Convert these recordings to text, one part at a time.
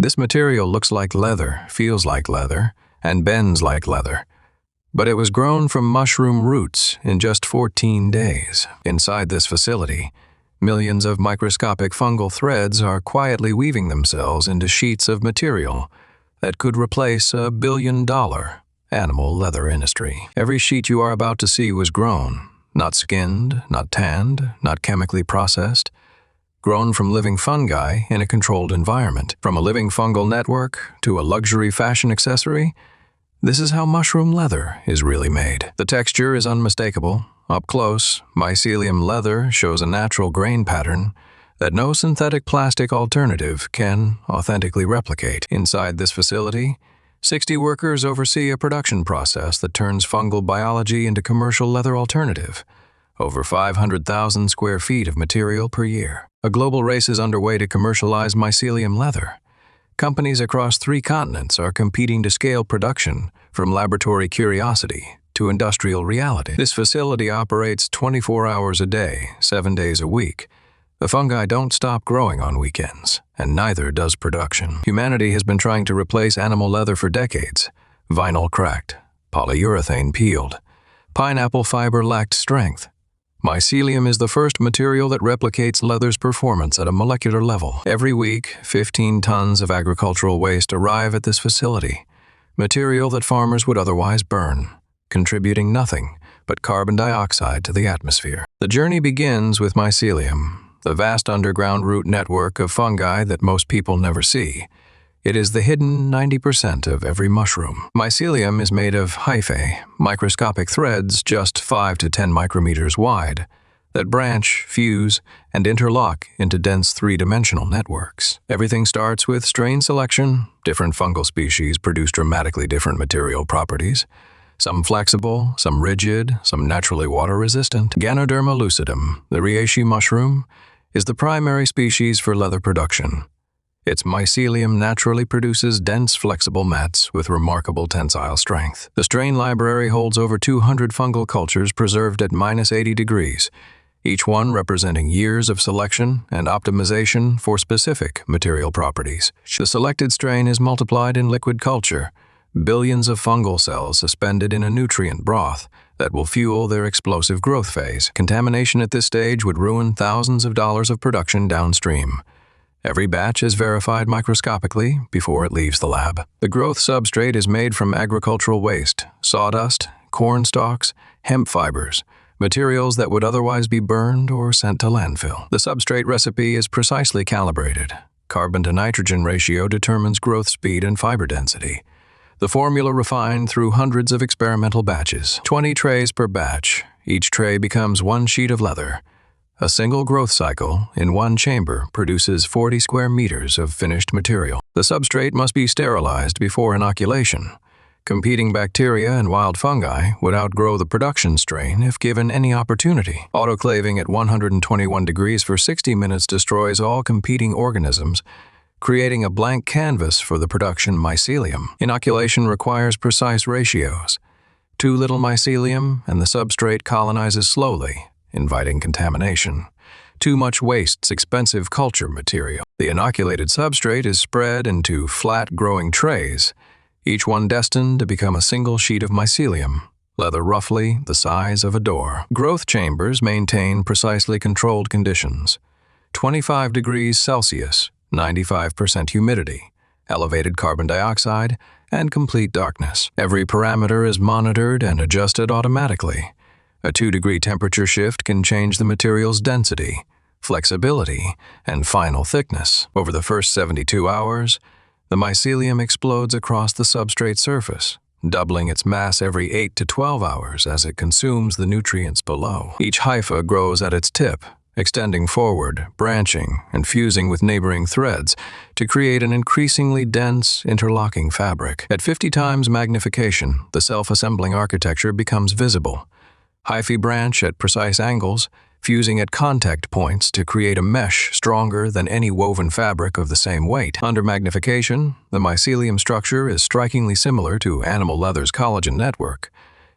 This material looks like leather, feels like leather, and bends like leather. But it was grown from mushroom roots in just 14 days. Inside this facility, millions of microscopic fungal threads are quietly weaving themselves into sheets of material that could replace a billion-dollar animal leather industry. Every sheet you are about to see was grown, not skinned, not tanned, not chemically processed, grown from living fungi in a controlled environment. From a living fungal network to a luxury fashion accessory, this is how mushroom leather is really made. The texture is unmistakable. Up close, mycelium leather shows a natural grain pattern that no synthetic plastic alternative can authentically replicate. Inside this facility, 60 workers oversee a production process that turns fungal biology into commercial leather alternative. Over 500,000 square feet of material per year. A global race is underway to commercialize mycelium leather. Companies across 3 continents are competing to scale production from laboratory curiosity to industrial reality. This facility operates 24 hours a day, 7 days a week. The fungi don't stop growing on weekends, and neither does production. Humanity has been trying to replace animal leather for decades. Vinyl cracked, polyurethane peeled, pineapple fiber lacked strength. Mycelium is the first material that replicates leather's performance at a molecular level. Every week, 15 tons of agricultural waste arrive at this facility, material that farmers would otherwise burn, contributing nothing but carbon dioxide to the atmosphere. The journey begins with mycelium, the vast underground root network of fungi that most people never see. It is the hidden 90% of every mushroom. Mycelium is made of hyphae, microscopic threads just 5 to 10 micrometers wide, that branch, fuse, and interlock into dense 3-dimensional networks. Everything starts with strain selection. Different fungal species produce dramatically different material properties. Some flexible, some rigid, some naturally water-resistant. Ganoderma lucidum, the reishi mushroom, is the primary species for leather production. Its mycelium naturally produces dense, flexible mats with remarkable tensile strength. The strain library holds over 200 fungal cultures preserved at -80 degrees, each one representing years of selection and optimization for specific material properties. The selected strain is multiplied in liquid culture, billions of fungal cells suspended in a nutrient broth that will fuel their explosive growth phase. Contamination at this stage would ruin thousands of dollars of production downstream. Every batch is verified microscopically before it leaves the lab. The growth substrate is made from agricultural waste, sawdust, corn stalks, hemp fibers, materials that would otherwise be burned or sent to landfill. The substrate recipe is precisely calibrated. Carbon to nitrogen ratio determines growth speed and fiber density. The formula refined through hundreds of experimental batches. 20 trays per batch. Each tray becomes 1 sheet of leather. A single growth cycle in 1 chamber produces 40 square meters of finished material. The substrate must be sterilized before inoculation. Competing bacteria and wild fungi would outgrow the production strain if given any opportunity. Autoclaving at 121 degrees for 60 minutes destroys all competing organisms, creating a blank canvas for the production mycelium. Inoculation requires precise ratios. Too little mycelium and the substrate colonizes slowly, inviting contamination. Too much wastes expensive culture material. The inoculated substrate is spread into flat growing trays, each one destined to become a single sheet of mycelium, leather roughly the size of a door. Growth chambers maintain precisely controlled conditions. 25 degrees Celsius, 95% humidity, elevated carbon dioxide, and complete darkness. Every parameter is monitored and adjusted automatically. A 2-degree temperature shift can change the material's density, flexibility, and final thickness. Over the first 72 hours, the mycelium explodes across the substrate surface, doubling its mass every 8 to 12 hours as it consumes the nutrients below. Each hypha grows at its tip, extending forward, branching, and fusing with neighboring threads to create an increasingly dense, interlocking fabric. At 50 times magnification, the self-assembling architecture becomes visible. Hyphae branch at precise angles, fusing at contact points to create a mesh stronger than any woven fabric of the same weight. Under magnification, the mycelium structure is strikingly similar to animal leather's collagen network,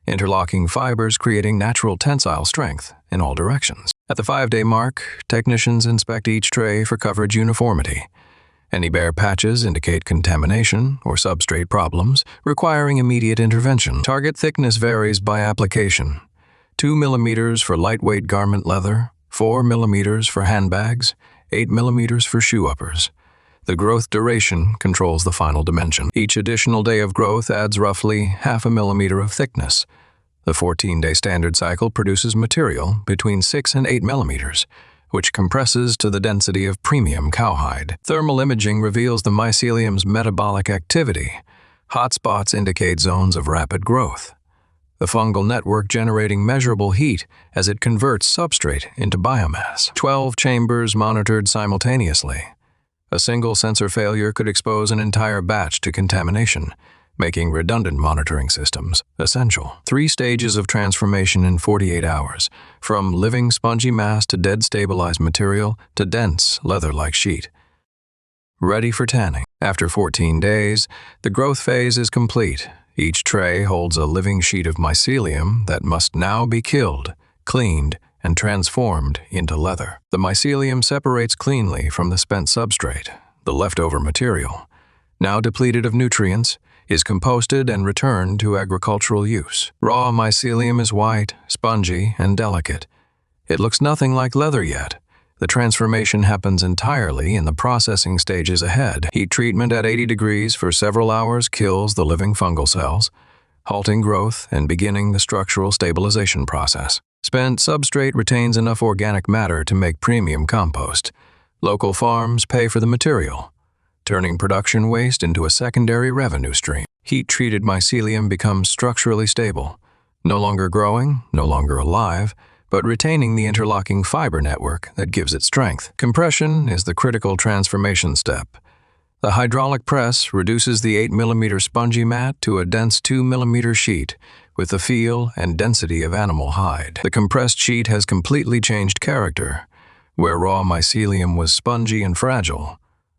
interlocking fibers creating natural tensile strength in all directions. At the 5-day mark, technicians inspect each tray for coverage uniformity. Any bare patches indicate contamination or substrate problems, requiring immediate intervention. Target thickness varies by application. 2 mm for lightweight garment leather, 4 mm for handbags, 8 mm for shoe uppers. The growth duration controls the final dimension. Each additional day of growth adds roughly half a millimeter of thickness. The 14-day standard cycle produces material between 6 and 8 millimeters, which compresses to the density of premium cowhide. Thermal imaging reveals the mycelium's metabolic activity. Hotspots indicate zones of rapid growth. The fungal network generating measurable heat as it converts substrate into biomass. 12 chambers monitored simultaneously. A single sensor failure could expose an entire batch to contamination, making redundant monitoring systems essential. 3 stages of transformation in 48 hours, from living spongy mass to dead stabilized material to dense leather-like sheet. Ready for tanning. After 14 days, the growth phase is complete. Each tray holds a living sheet of mycelium that must now be killed, cleaned, and transformed into leather. The mycelium separates cleanly from the spent substrate, the leftover material. Now depleted of nutrients, is composted and returned to agricultural use. Raw mycelium is white, spongy, and delicate. It looks nothing like leather yet. The transformation happens entirely in the processing stages ahead. Heat treatment at 80 degrees for several hours kills the living fungal cells, halting growth and beginning the structural stabilization process. Spent substrate retains enough organic matter to make premium compost. Local farms pay for the material, turning production waste into a secondary revenue stream. Heat-treated mycelium becomes structurally stable, no longer growing, no longer alive, but retaining the interlocking fiber network that gives it strength. Compression is the critical transformation step. The hydraulic press reduces the 8 mm spongy mat to a dense 2 mm sheet with the feel and density of animal hide. The compressed sheet has completely changed character. Where raw mycelium was spongy and fragile,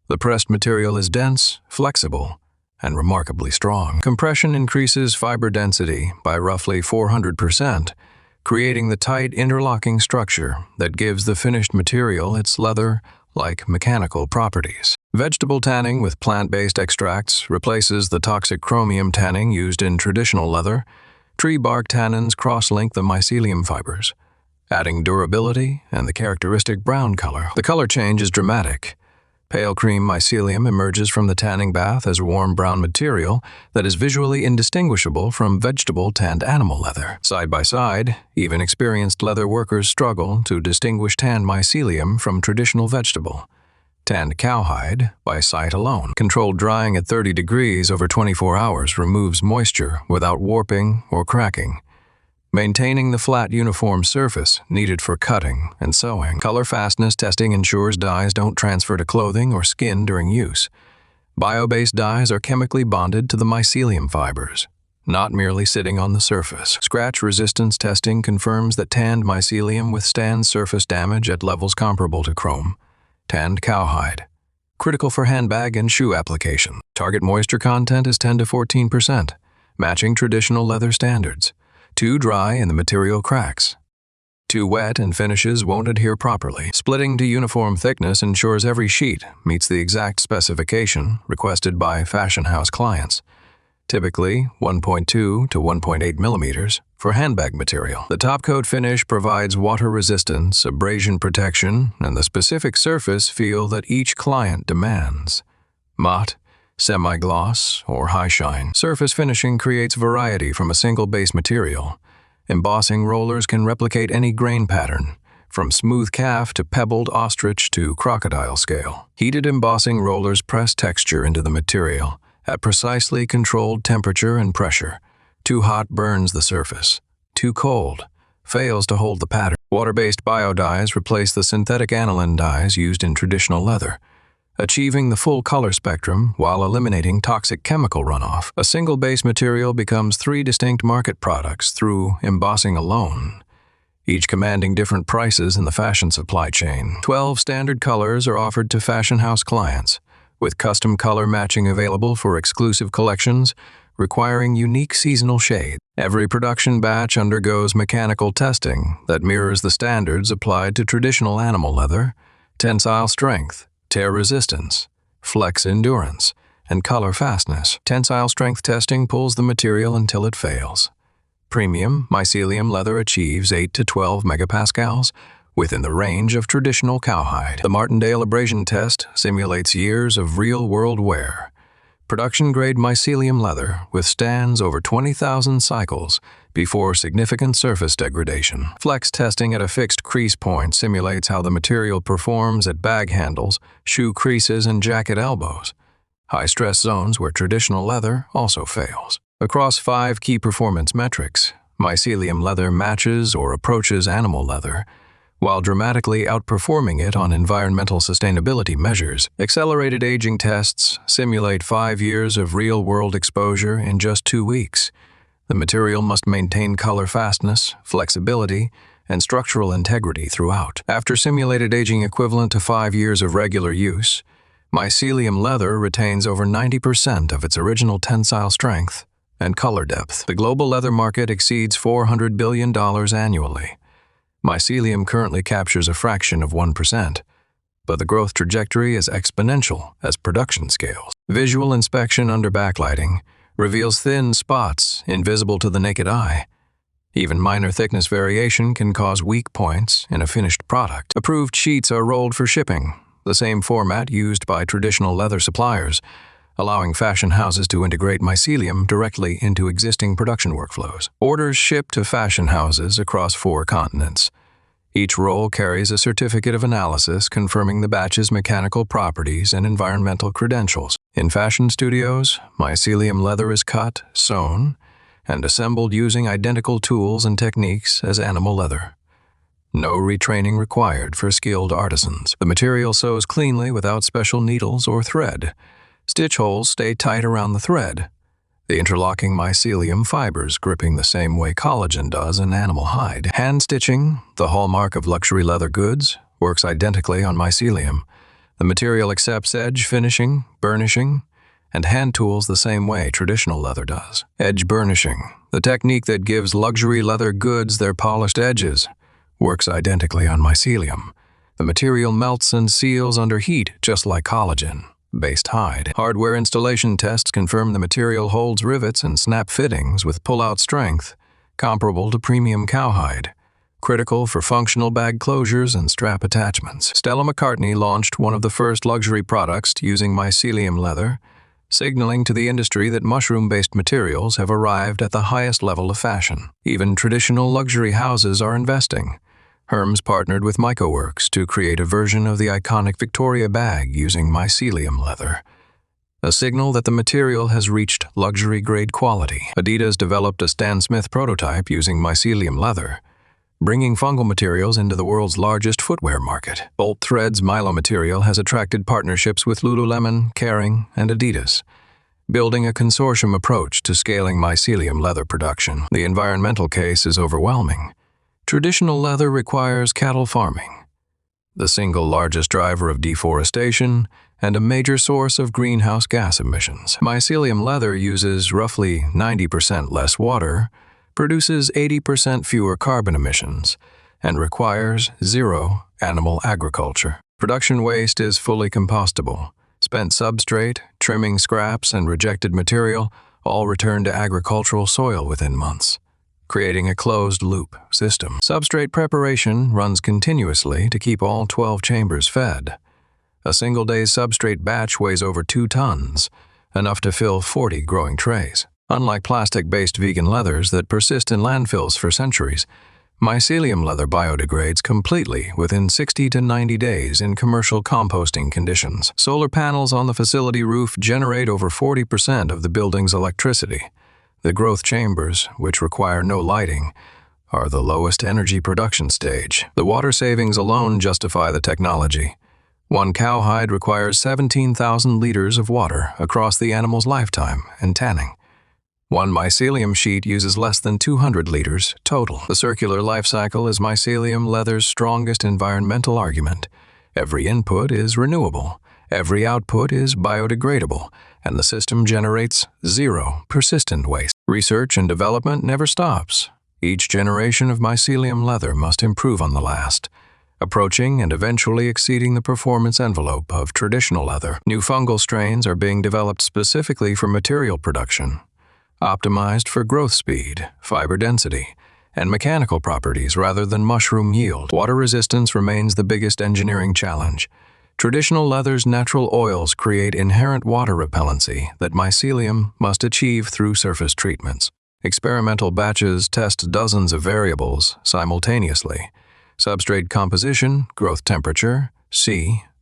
the pressed material is dense, flexible, and remarkably strong. Compression increases fiber density by roughly 400%, creating the tight interlocking structure that gives the finished material its leather-like mechanical properties. Vegetable tanning with plant-based extracts replaces the toxic chromium tanning used in traditional leather. Tree bark tannins cross-link the mycelium fibers, adding durability and the characteristic brown color. The color change is dramatic. Pale cream mycelium emerges from the tanning bath as warm brown material that is visually indistinguishable from vegetable tanned animal leather. Side by side, even experienced leather workers struggle to distinguish tanned mycelium from traditional vegetable. Tanned cowhide by sight alone. Controlled drying at 30 degrees over 24 hours removes moisture without warping or cracking, maintaining the flat uniform surface needed for cutting and sewing. Color fastness testing ensures dyes don't transfer to clothing or skin during use. Bio-based dyes are chemically bonded to the mycelium fibers, not merely sitting on the surface. Scratch resistance testing confirms that tanned mycelium withstands surface damage at levels comparable to chrome. Tanned cowhide, critical for handbag and shoe application. Target moisture content is 10 to 14%, matching traditional leather standards. Too dry and the material cracks. Too wet and finishes won't adhere properly. Splitting to uniform thickness ensures every sheet meets the exact specification requested by fashion house clients, typically 1.2 to 1.8 millimeters for handbag material. The top coat finish provides water resistance, abrasion protection, and the specific surface feel that each client demands. Matte, semi-gloss, or high shine. Surface finishing creates variety from a single base material. Embossing rollers can replicate any grain pattern, from smooth calf to pebbled ostrich to crocodile scale. Heated embossing rollers press texture into the material at precisely controlled temperature and pressure. Too hot burns the surface. Too cold fails to hold the pattern. Water-based bio-dyes replace the synthetic aniline dyes used in traditional leather, achieving the full color spectrum while eliminating toxic chemical runoff. A single base material becomes 3 distinct market products through embossing alone, each commanding different prices in the fashion supply chain. 12 standard colors are offered to fashion house clients, with custom color matching available for exclusive collections requiring unique seasonal shades. Every production batch undergoes mechanical testing that mirrors the standards applied to traditional animal leather: tensile strength, tear resistance, flex endurance, and color fastness. Tensile strength testing pulls the material until it fails. Premium mycelium leather achieves 8 to 12 megapascals, within the range of traditional cowhide. The Martindale abrasion test simulates years of real-world wear. Production-grade mycelium leather withstands over 20,000 cycles before significant surface degradation. Flex testing at a fixed crease point simulates how the material performs at bag handles, shoe creases, and jacket elbows, high-stress zones where traditional leather also fails. Across 5 key performance metrics, mycelium leather matches or approaches animal leather, while dramatically outperforming it on environmental sustainability measures. Accelerated aging tests simulate 5 years of real-world exposure in just 2 weeks. The material must maintain color fastness, flexibility, and structural integrity throughout. After simulated aging equivalent to 5 years of regular use, mycelium leather retains over 90% of its original tensile strength and color depth. The global leather market exceeds $400 billion annually. Mycelium currently captures a fraction of 1%, but the growth trajectory is exponential as production scales. Visual inspection under backlighting reveals thin spots invisible to the naked eye. Even minor thickness variation can cause weak points in a finished product. Approved sheets are rolled for shipping, the same format used by traditional leather suppliers, allowing fashion houses to integrate mycelium directly into existing production workflows. Orders ship to fashion houses across 4 continents. Each roll carries a certificate of analysis confirming the batch's mechanical properties and environmental credentials. In fashion studios, mycelium leather is cut, sewn, and assembled using identical tools and techniques as animal leather. No retraining required for skilled artisans. The material sews cleanly without special needles or thread. Stitch holes stay tight around the thread, the interlocking mycelium fibers gripping the same way collagen does in animal hide. Hand stitching, the hallmark of luxury leather goods, works identically on mycelium. The material accepts edge finishing, burnishing, and hand tools the same way traditional leather does. Edge burnishing, the technique that gives luxury leather goods their polished edges, works identically on mycelium. The material melts and seals under heat just like collagen-based hide. Hardware installation tests confirm the material holds rivets and snap fittings with pull-out strength comparable to premium cowhide, critical for functional bag closures and strap attachments. Stella McCartney launched one of the first luxury products using mycelium leather, signaling to the industry that mushroom-based materials have arrived at the highest level of fashion. Even traditional luxury houses are investing. Hermes partnered with MycoWorks to create a version of the iconic Victoria bag using mycelium leather, a signal that the material has reached luxury-grade quality. Adidas developed a Stan Smith prototype using mycelium leather, bringing fungal materials into the world's largest footwear market. Bolt Threads Milo material has attracted partnerships with Lululemon, Kering, and Adidas, building a consortium approach to scaling mycelium leather production. The environmental case is overwhelming. Traditional leather requires cattle farming, the single largest driver of deforestation and a major source of greenhouse gas emissions. Mycelium leather uses roughly 90% less water, produces 80% fewer carbon emissions, and requires zero animal agriculture. Production waste is fully compostable. Spent substrate, trimming scraps, and rejected material all return to agricultural soil within months, creating a closed-loop system. Substrate preparation runs continuously to keep all 12 chambers fed. A single day's substrate batch weighs over 2 tons, enough to fill 40 growing trays. Unlike plastic-based vegan leathers that persist in landfills for centuries, mycelium leather biodegrades completely within 60 to 90 days in commercial composting conditions. Solar panels on the facility roof generate over 40% of the building's electricity. The growth chambers, which require no lighting, are the lowest energy production stage. The water savings alone justify the technology. One cowhide requires 17,000 liters of water across the animal's lifetime and tanning. One mycelium sheet uses less than 200 liters total. The circular life cycle is mycelium leather's strongest environmental argument. Every input is renewable, every output is biodegradable, and the system generates zero persistent waste. Research and development never stops. Each generation of mycelium leather must improve on the last. approaching and eventually exceeding the performance envelope of traditional leather. New fungal strains are being developed specifically for material production, optimized for growth speed, fiber density, and mechanical properties rather than mushroom yield. Water resistance remains the biggest engineering challenge. Traditional leather's natural oils create inherent water repellency that mycelium must achieve through surface treatments. Experimental batches test dozens of variables simultaneously: substrate composition, growth temperature,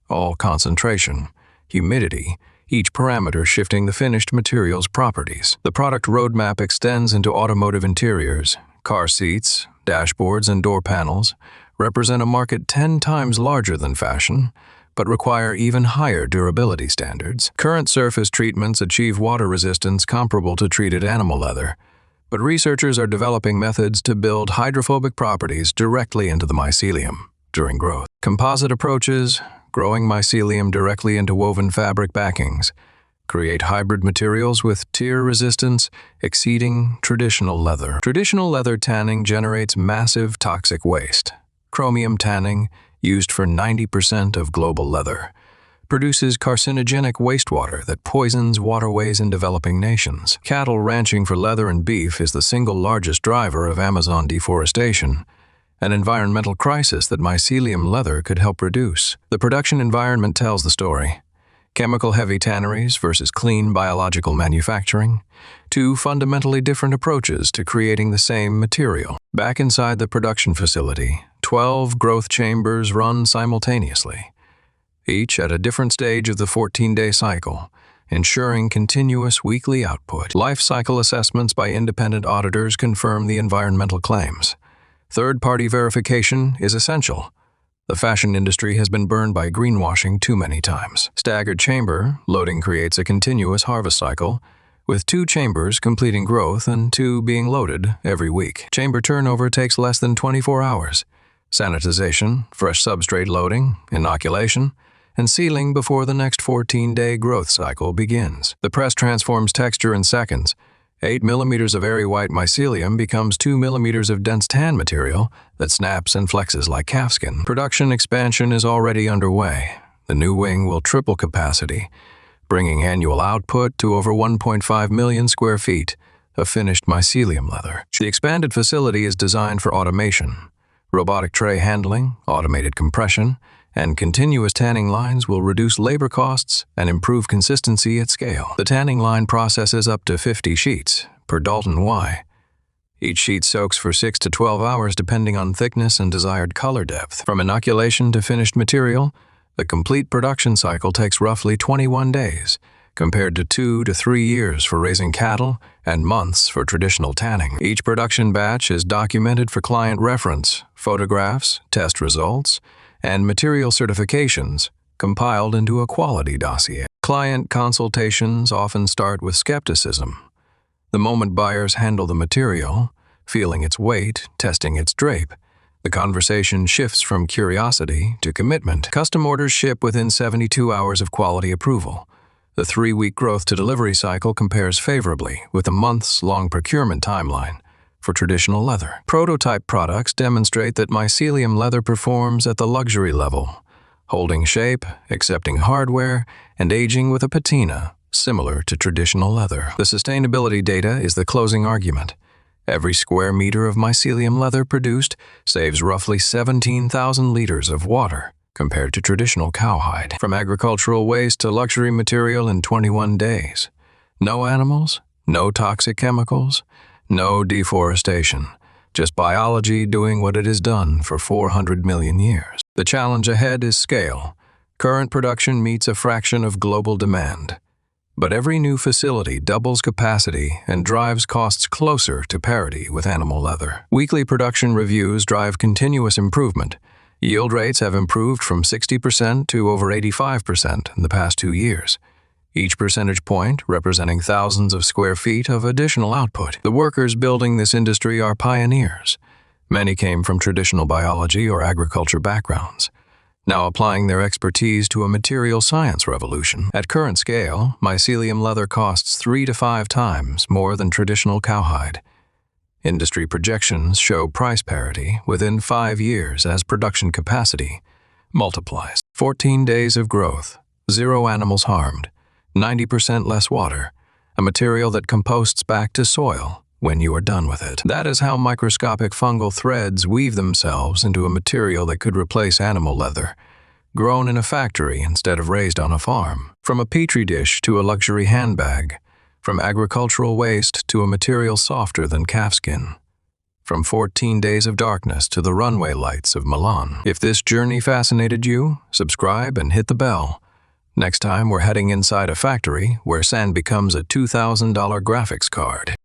all concentration, humidity, each parameter shifting the finished material's properties. The product roadmap extends into automotive interiors. Car seats, dashboards, and door panels represent a market 10 times larger than fashion, but require even higher durability standards. Current surface treatments achieve water resistance comparable to treated animal leather, but researchers are developing methods to build hydrophobic properties directly into the mycelium during growth. Composite approaches, growing mycelium directly into woven fabric backings, create hybrid materials with tear resistance exceeding traditional leather. Traditional leather tanning generates massive toxic waste. Chromium tanning, used for 90% of global leather, produces carcinogenic wastewater that poisons waterways in developing nations. Cattle ranching for leather and beef is the single largest driver of Amazon deforestation, an environmental crisis that mycelium leather could help reduce. The production environment tells the story. Chemical-heavy tanneries versus clean biological manufacturing, two fundamentally different approaches to creating the same material. Back inside the production facility, 12 growth chambers run simultaneously, each at a different stage of the 14-day cycle, ensuring continuous weekly output. Life cycle assessments by independent auditors confirm the environmental claims. Third-party verification is essential. The fashion industry has been burned by greenwashing too many times. Staggered chamber loading creates a continuous harvest cycle, with 2 chambers completing growth and 2 being loaded every week. Chamber turnover takes less than 24 hours. Sanitization, fresh substrate loading, inoculation, and sealing before the next 14-day growth cycle begins. The press transforms texture in seconds. 8 millimeters of airy white mycelium becomes 2 millimeters of dense tan material that snaps and flexes like calfskin. Production expansion is already underway. The new wing will triple capacity, bringing annual output to over 1.5 million square feet of finished mycelium leather. The expanded facility is designed for automation. Robotic tray handling, automated compression, and continuous tanning lines will reduce labor costs and improve consistency at scale. The tanning line processes up to 50 sheets per Dalton Y. Each sheet soaks for 6 to 12 hours depending on thickness and desired color depth. From inoculation to finished material, the complete production cycle takes roughly 21 days, compared to 2 to 3 years for raising cattle and months for traditional tanning. Each production batch is documented for client reference, photographs, test results, and material certifications compiled into a quality dossier. Client consultations often start with skepticism. The moment buyers handle the material, feeling its weight, testing its drape, the conversation shifts from curiosity to commitment. Custom orders ship within 72 hours of quality approval. The 3-week growth to delivery cycle compares favorably with a months-long procurement timeline for traditional leather. Prototype products demonstrate that mycelium leather performs at the luxury level, holding shape, accepting hardware, and aging with a patina similar to traditional leather. The sustainability data is the closing argument. Every square meter of mycelium leather produced saves roughly 17,000 liters of water compared to traditional cowhide. From agricultural waste to luxury material in 21 days. No animals, no toxic chemicals, no deforestation, just biology doing what it has done for 400 million years. The challenge ahead is scale. Current production meets a fraction of global demand, but every new facility doubles capacity and drives costs closer to parity with animal leather. Weekly production reviews drive continuous improvement. Yield rates have improved from 60% to over 85% in the past 2 years. Each percentage point representing thousands of square feet of additional output. The workers building this industry are pioneers. Many came from traditional biology or agriculture backgrounds, now applying their expertise to a material science revolution. At current scale, mycelium leather costs 3 to 5 times more than traditional cowhide. Industry projections show price parity within 5 years as production capacity multiplies. 14 days of growth, 0 animals harmed, 90% less water, a material that composts back to soil when you are done with it. That is how microscopic fungal threads weave themselves into a material that could replace animal leather, grown in a factory instead of raised on a farm. From a petri dish to a luxury handbag, from agricultural waste to a material softer than calfskin, from 14 days of darkness to the runway lights of Milan. If this journey fascinated you, subscribe and hit the bell. Next time we're heading inside a factory where sand becomes a $2,000 graphics card.